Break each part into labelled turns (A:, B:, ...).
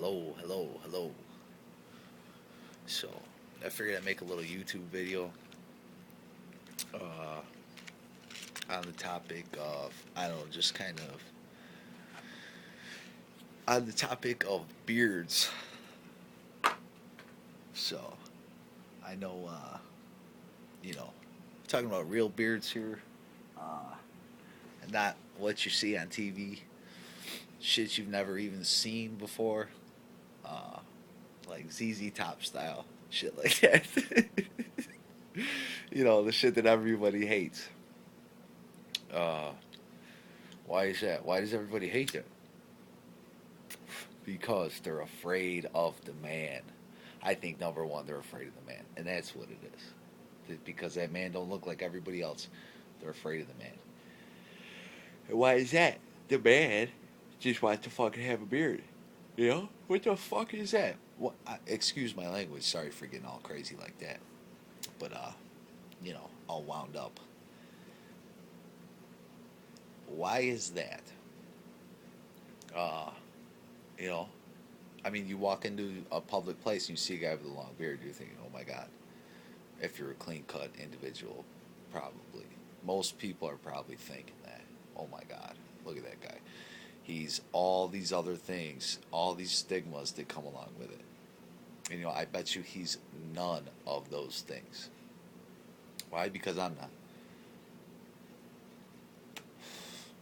A: Hello, hello, hello. So, I figured I'd make a little YouTube video uh, on the topic of, I don't know, just kind of on the topic of beards. So, I know, talking about real beards here, and not what you see on TV, shit you've never even seen before, uh, like ZZ Top style, shit like that. The shit that everybody hates. Uh, why is that? Why does everybody hate it? Because they're afraid of the man. I think number one, they're afraid of the man, and that's what it is. Because that man don't look like everybody else, they're afraid of the man. And why is that? The man just wants to fucking have a beard. What the fuck is that? Excuse my language. Sorry for getting all crazy like that. But all wound up. Why is that? Uh, you know, you walk into a public place and you see a guy with a long beard, you're thinking, oh my God. If you're a clean cut individual, probably. Most people are probably thinking that. Oh my God, look at that guy. He's all these other things, all these stigmas that come along with it. And I bet you he's none of those things. Why? Because I'm not.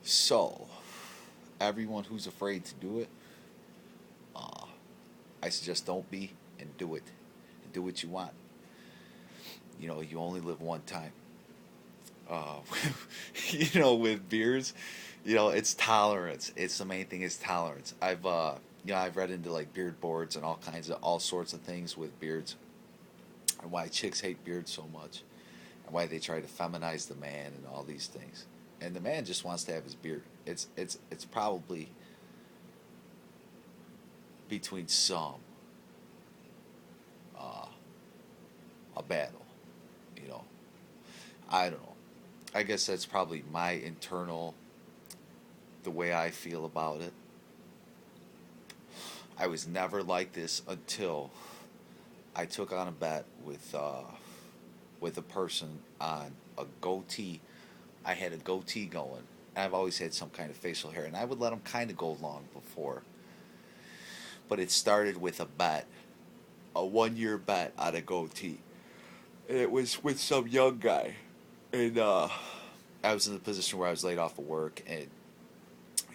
A: So, everyone who's afraid to do it, I suggest don't be and do it. And do what you want. You only live one time. Uh, with beers, it's tolerance. It's the main thing is tolerance. I've read into like beard boards and all sorts of things with beards, and why chicks hate beards so much, and why they try to feminize the man and all these things. And the man just wants to have his beard. It's probably between some uh, a battle. You know, I don't know. I guess that's probably my internal, the way I feel about it. I was never like this until I took on a bet with a person on a goatee. I had a goatee going. I've always had some kind of facial hair, and I would let them kind of go long before. But it started with a bet, a 1 year bet on a goatee. And it was with some young guy. And I was in the position where I was laid off of work, and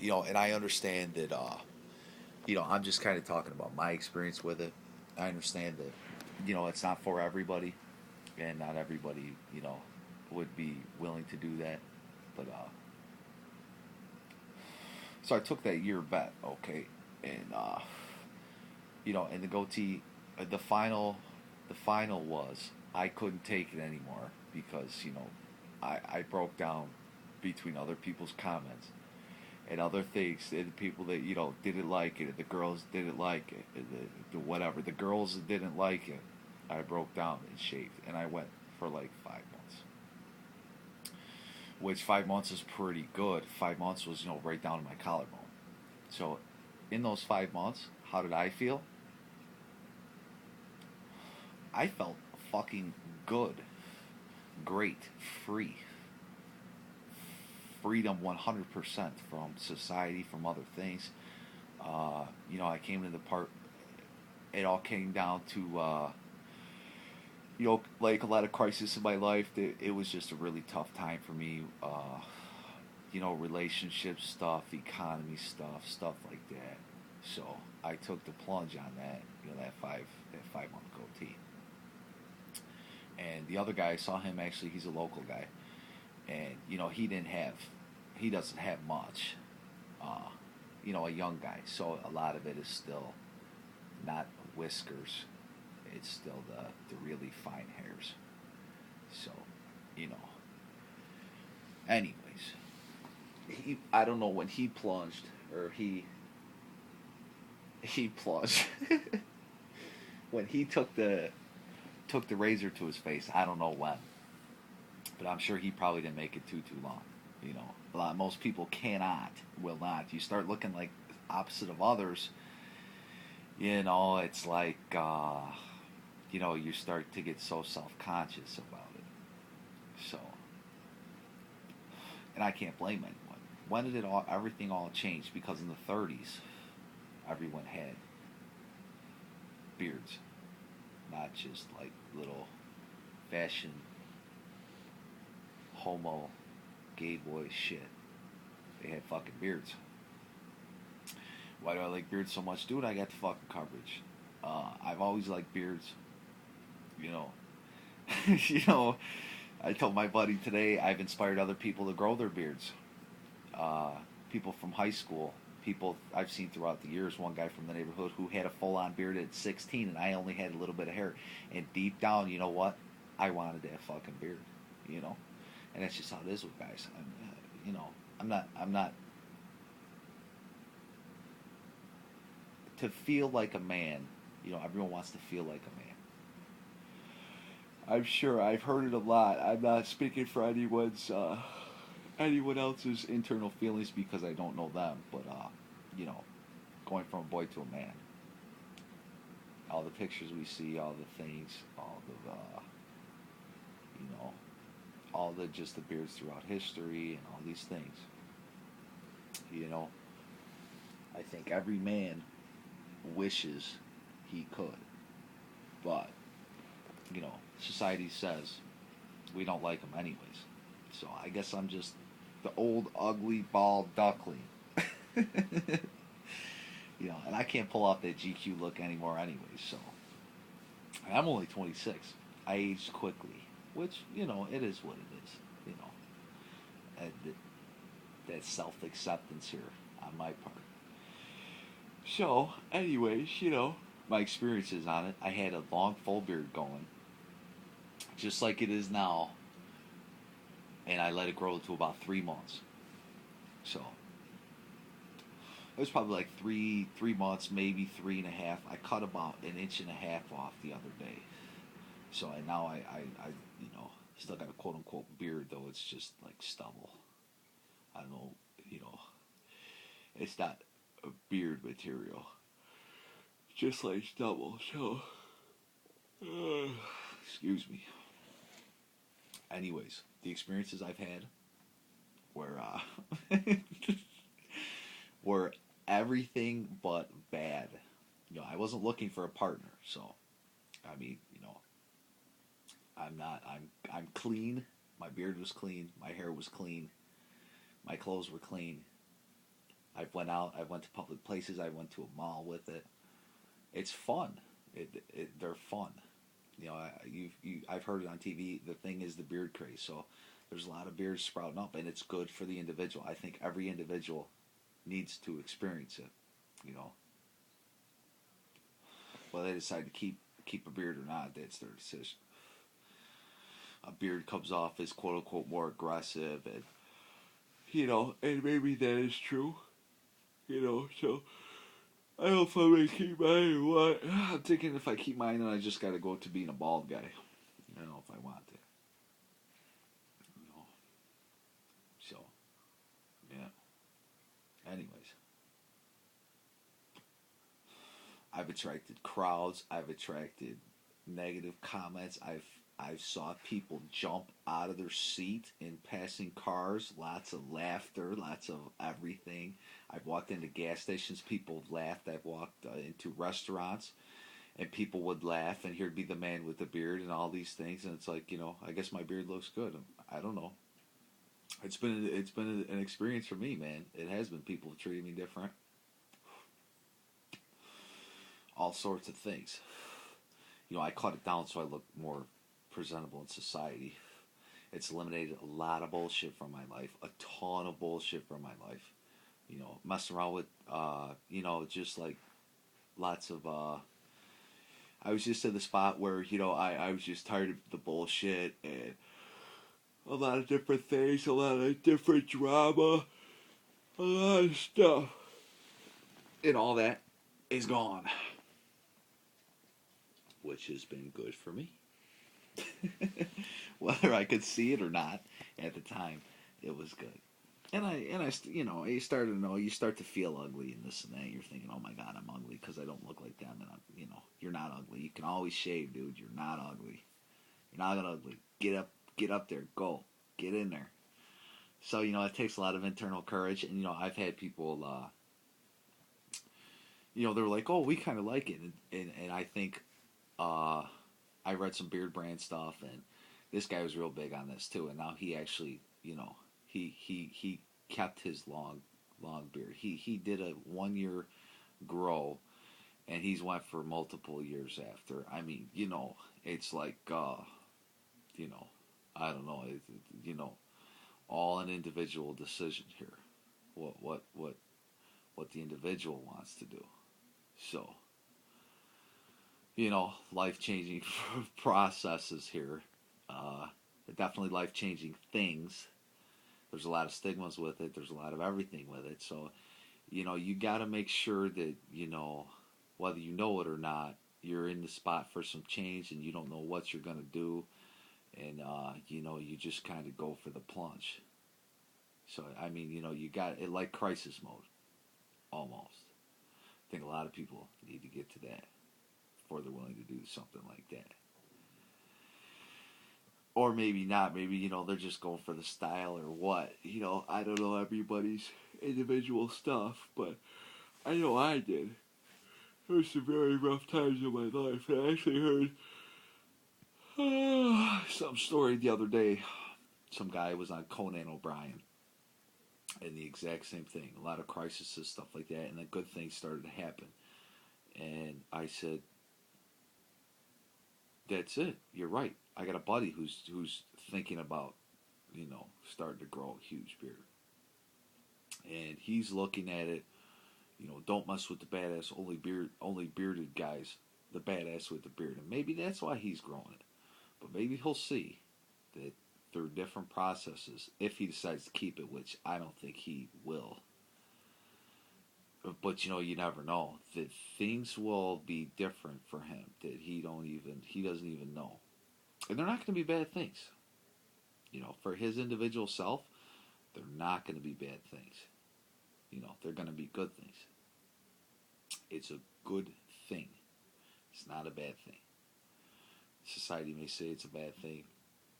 A: and I understand that I'm just kind of talking about my experience with it. I understand that it's not for everybody, and not everybody would be willing to do that. But so I took that year bet, okay, and and the goatee, the final was I couldn't take it anymore because I broke down between other people's comments and other things, and people that didn't like it, the girls didn't like it, the whatever, the girls that didn't like it, I broke down and shaved, and I went for like 5 months, which 5 months is pretty good. 5 months was right down to my collarbone. So in those 5 months, how did I feel? I felt fucking good, great, free, freedom 100% from society, from other things. I came to the part. It all came down to like a lot of crisis in my life. It was just a really tough time for me. Relationship stuff, economy stuff like that. So I took the plunge on that. That 5 month goatee. And the other guy, I saw him actually. He's a local guy, and he doesn't have much. A young guy, so a lot of it is still not whiskers. It's still the really fine hairs. So, anyways, I don't know when he plunged, or he plunged when he took the razor to his face. I don't know when, but I'm sure he probably didn't make it too long. Most people will not. You start looking like opposite of others, You know, it's like, you start to get so self-conscious about it. So, and I can't blame anyone. When did everything all change? Because in the 30s, everyone had beards, not just like little fashion homo gay boy shit. They had fucking beards. Why do I like beards so much? Dude, I got the fucking coverage. I've always liked beards. You know, you know. I told my buddy today I've inspired other people to grow their beards. Uh, People from high school, people I've seen throughout the years. One guy from the neighborhood who had a full-on beard at 16, and I only had a little bit of hair. And deep down, you know what? I wanted that fucking beard. You know, and that's just how it is with guys. You know, I'm not to feel like a man. You know, everyone wants to feel like a man. I'm sure I've heard it a lot. I'm not speaking for anyone else's internal feelings because I don't know them. But you know, going from a boy to a man, all the pictures we see, all the things, all the you know, all the just the beards throughout history and all these things. You know, I think every man wishes he could, but you know, society says we don't like them anyways. So I guess I'm just the old ugly bald duckling. You know, and I can't pull off that GQ look anymore anyways. So I'm only 26. I aged quickly, which you know it is what it is. You know, and that self acceptance here on my part. So, anyways, you know, my experiences on it. I had a long full beard going, just like it is now, and I let it grow to about 3 months. So it was probably like three months, maybe 3.5. I cut about an inch and a half off the other day. So and now I you know still got a quote unquote beard though it's just like stubble. I don't know, you know, it's not a beard material, just like stubble. So excuse me. Anyways, the experiences I've had were were everything but bad. You know, I wasn't looking for a partner, so I mean, you know, I'm not. I'm clean. My beard was clean. My hair was clean. My clothes were clean. I went out. I went to public places. I went to a mall with it. It's fun. They're fun. You know, I've heard it on TV. The thing is the beard craze. So there's a lot of beards sprouting up, and it's good for the individual. I think every individual needs to experience it. You know, whether they decide to keep a beard or not, that's their decision. A beard comes off as quote unquote more aggressive, and you know, and maybe that is true. You know, so I don't know if I'm gonna keep mine or what. I'm thinking if I keep mine, then I just gotta go to being a bald guy. I don't know if I want that. You know, so yeah. Anyways, I've attracted crowds. I've attracted negative comments. I've saw people jump out of their seat in passing cars. Lots of laughter. Lots of everything. I've walked into gas stations. People have laughed. I've walked into restaurants, and people would laugh, and here'd be the man with the beard and all these things. And it's like, you know, I guess my beard looks good. I don't know. It's been an experience for me, man. It has been. People have treated me different. All sorts of things. You know, I cut it down so I look more presentable in society. It's eliminated a lot of bullshit from my life, a ton of bullshit from my life. You know, messing around with, you know, just like lots of, I was just at the spot where, you know, I was just tired of the bullshit and a lot of different things, a lot of different drama, a lot of stuff. And all that is gone, which has been good for me. Whether I could see it or not at the time, it was good. You know, you start to know, you start to feel ugly and this and that. You're thinking, oh my God, I'm ugly because I don't look like them. And I'm, you know, you're not ugly. You can always shave, dude. You're not ugly. You're not gonna ugly. Get up there. Go. Get in there. So, you know, it takes a lot of internal courage. And, you know, I've had people, you know, they're like, oh, we kind of like it. And I think, uh, I read some beard brand stuff, and this guy was real big on this too. And now he actually, you know, he kept his long beard. He did a 1 year grow, and he's went for multiple years after. I mean, you know, it's like, you know, I don't know, you know, all an individual decision here. What the individual wants to do. So, you know, life changing processes here. Uh, Definitely life changing things. There's a lot of stigmas with it. There's a lot of everything with it. So, you know, you got to make sure that, you know, whether you know it or not, you're in the spot for some change and you don't know what you're going to do. And, you know, you just kind of go for the plunge. So, I mean, you know, you got it like crisis mode, almost. I think a lot of people need to get to that before they're willing to do something like that. Or maybe not. Maybe, you know, they're just going for the style or what. You know, I don't know everybody's individual stuff, but I know I did. There were some very rough times in my life. I actually heard some story the other day. Some guy was on Conan O'Brien, and the exact same thing. A lot of crises, stuff like that, and then good things started to happen. And I said, "That's it. You're right. I got a buddy who's thinking about, you know, starting to grow a huge beard, and he's looking at it. You know, don't mess with the badass. Only bearded guys. The badass with the beard, and maybe that's why he's growing it. But maybe he'll see that through different processes, if he decides to keep it, which I don't think he will. But you know, you never know. That things will be different for him that he doesn't even know, and they're not going to be bad things. You know, for his individual self, they're not going to be bad things. You know, they're going to be good things. It's a good thing. It's not a bad thing. Society may say it's a bad thing.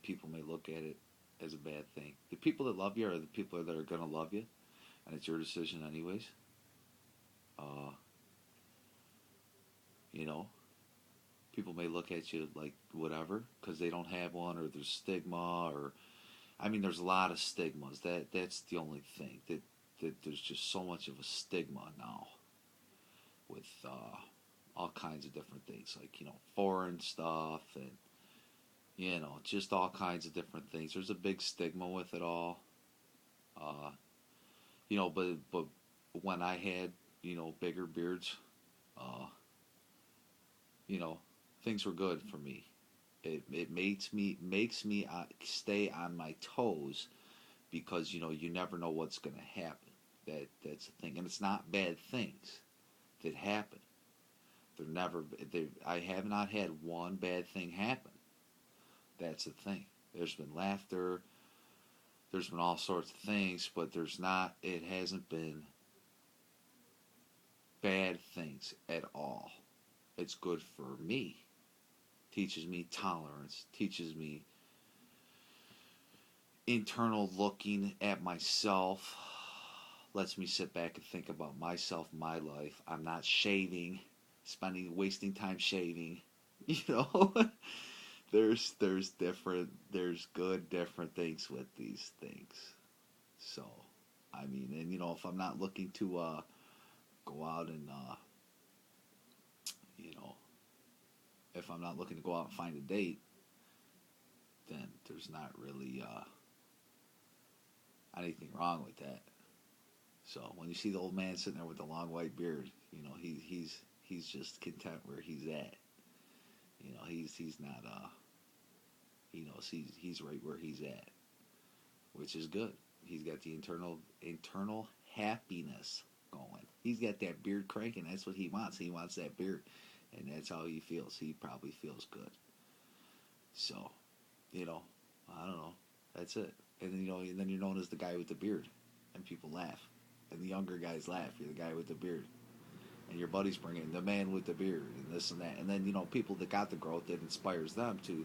A: People may look at it as a bad thing. The people that love you are the people that are going to love you, and it's your decision anyways. Uh, you know, people may look at you like whatever because they don't have one, or there's stigma, or I mean, there's a lot of stigmas. That's the only thing that there's just so much of a stigma now with all kinds of different things, like, you know, foreign stuff, and you know, just all kinds of different things. There's a big stigma with it all. Uh, you know, but when I had, you know, bigger beards, uh, you know, things were good for me. It makes me stay on my toes because, you know, you never know what's going to happen. That's the thing, and it's not bad things that happen. They're never. I have not had one bad thing happen. That's the thing. There's been laughter. There's been all sorts of things, but there's not. It hasn't been bad things at all. It's good for me. Teaches me tolerance. Teaches me internal looking at myself. Lets me sit back and think about myself, my life. I'm not shaving, wasting time shaving. You know, there's good different things with these things. So, I mean, and you know, if I'm not looking to go out and you know, if I'm not looking to go out and find a date, then there's not really anything wrong with that. So when you see the old man sitting there with the long white beard, you know, he's just content where he's at. You know, he's not he knows he's right where he's at, which is good. He's got the internal happiness going. He's got that beard cranking. That's what he wants. He wants that beard, and that's how he feels. He probably feels good. So, you know, I don't know. That's it. And then, you know, and then you're known as the guy with the beard. and people laugh, and the younger guys laugh. You're the guy with the beard, and your buddies bring in the man with the beard, and this and that, and then people that got the growth, it inspires them to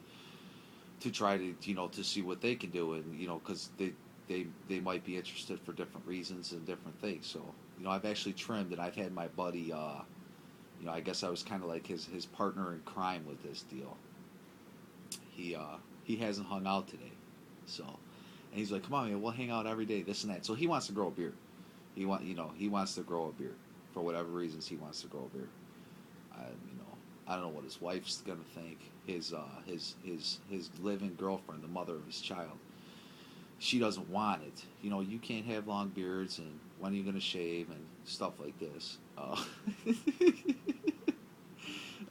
A: try to to see what they can do, and because they might be interested for different reasons and different things. So I've actually trimmed, and I've had my buddy. I guess I was kind of like his partner in crime with this deal. He hasn't hung out today, so and he's like, "Come on, man, we'll hang out every day, this and that." So he wants to grow a beard. He wants to grow a beard for whatever reasons. He wants to grow a beard. I don't know what his wife's gonna think. His living girlfriend, the mother of his child, she doesn't want it. You can't have long beards, and when are you gonna shave and stuff like this.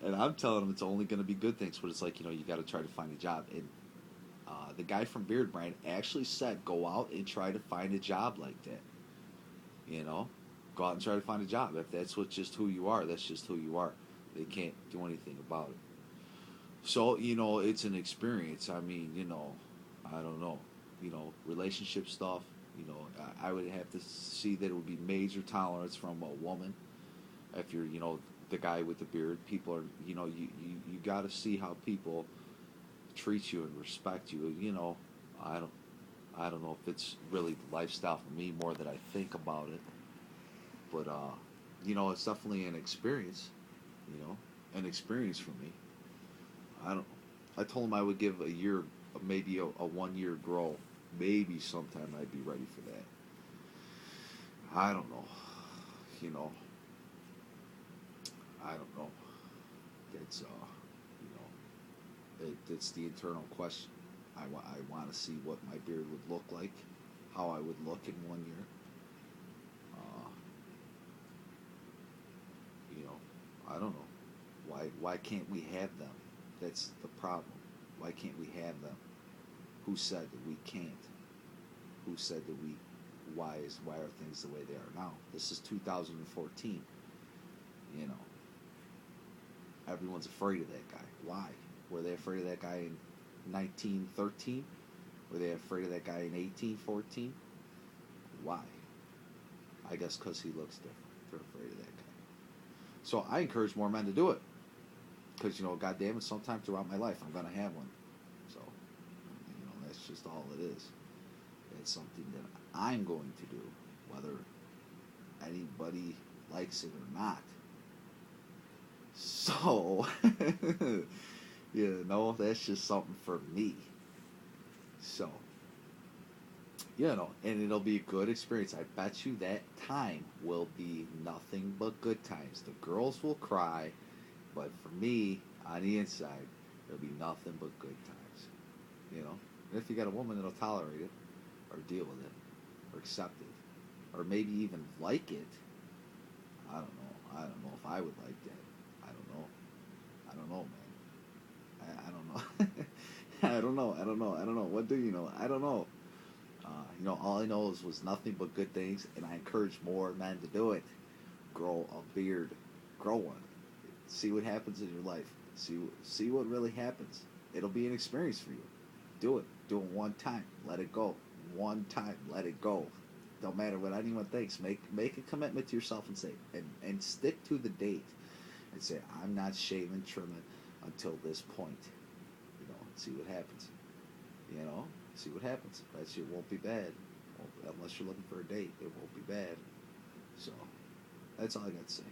A: And I'm telling him it's only gonna be good things, but it's like you got to try to find a job. And the guy from Beard Brand actually said, go out and try to find a job like that. Go out and try to find a job. If that's just who you are, that's just who you are. They can't do anything about it. So, it's an experience. I mean, I don't know. Relationship stuff, I would have to see that it would be major tolerance from a woman. If you're, the guy with the beard, people are, you got to see how people treat you and respect you. I don't know if it's really the lifestyle for me more that I think about it. But, it's definitely an experience, an experience for me. I don't know. I told him I would give a year, maybe a 1 year grow. Maybe sometime I'd be ready for that. I don't know. I don't know. It's, it's the internal question. I want to see what my beard would look like, how I would look in 1 year. I don't know. Why can't we have them? That's the problem. Why can't we have them? Who said that we can't? Who said that we? Why are things the way they are now? This is 2014. Everyone's afraid of that guy. Why? Were they afraid of that guy in 1913? Were they afraid of that guy in 1814? Why? I guess because he looks different. They're afraid of that guy. So I encourage more men to do it. Because, God damn it, sometime throughout my life I'm going to have one. So, that's just all it is. It's something that I'm going to do, whether anybody likes it or not. So, that's just something for me. So, and it'll be a good experience. I bet you that time will be nothing but good times. The girls will cry, but for me, on the inside, it'll be nothing but good times. And if you got a woman that'll tolerate it, or deal with it, or accept it, or maybe even like it, I don't know. I don't know if I would like that. I don't know, man. I don't know. I don't know. What do you know? I don't know. All I know was nothing but good things, and I encourage more men to do it. Grow a beard. Grow one. See what happens in your life. See what really happens. It'll be an experience for you. Do it. Do it one time. Let it go. One time. Let it go. Don't matter what anyone thinks. Make a commitment to yourself and say, and stick to the date. And say, I'm not shaving, trimming until this point. See what happens. See what happens. That shit won't be bad. Unless you're looking for a date, it won't be bad. So, that's all I got to say.